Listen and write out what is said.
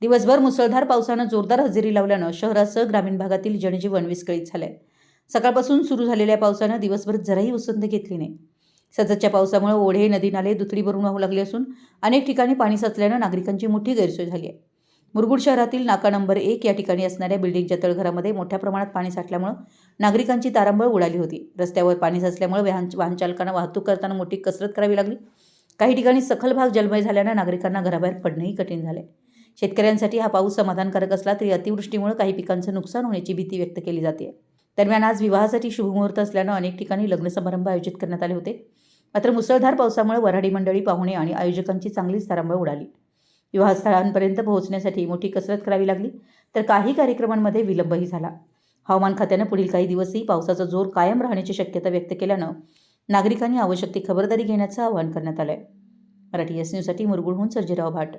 दिवसभर मुसळधार पावसानं जोरदार हजेरी लावल्यानं शहरासह ग्रामीण भागातील जनजीवन विस्कळीत झालंय. सकाळपासून सुरू झालेल्या पावसानं दिवसभर जराही उसंत घेतली नाही. सततच्या पावसामुळे ओढे, नदी नाले दुथडी भरून वाहू लागले असून अनेक ठिकाणी पाणी साचल्यानं नागरिकांची मोठी गैरसोय झाली आहे. मुरगुड शहरातील नाका नंबर 1 या ठिकाणी असणाऱ्या बिल्डिंगच्या तळघरामध्ये मोठ्या प्रमाणात पाणी साठल्यामुळे नागरिकांची तारांबळ उडाली होती. रस्त्यावर पाणी साचल्यामुळे वाहन चालकांना वाहतूक करताना मोठी कसरत करावी लागली. काही ठिकाणी सखल भाग जलमय झाल्यानं नागरिकांना घराबाहेर पडणंही कठीण झाले. शेतकऱ्यांसाठी हा पाऊस समाधानकारक असला तरी अतिवृष्टीमुळे काही पिकांचं नुकसान होण्याची भीती व्यक्त केली जाते. दरम्यान आज विवाहासाठी शुभमुहूर्त असल्यानं अनेक ठिकाणी लग्न समारंभ आयोजित करण्यात आले होते. मात्र मुसळधार पावसामुळे वऱ्हाडी मंडळी, पाहुणे आणि आयोजकांची चांगलीच तारांबळ उडाली. विवाहस्थळांपर्यंत पोहोचण्यासाठी मोठी कसरत करावी लागली, तर काही कार्यक्रमांमध्ये विलंबही झाला. हवामान खात्यानं पुढील काही दिवसही पावसाचा जोर कायम राहण्याची शक्यता व्यक्त केल्यानं नागरिकांनी आवश्यक ती खबरदारी घेण्याचं आवाहन करण्यात आलंय. मराठी एस न्यूजसाठी मुरगुडहून सर्जेराव भाट.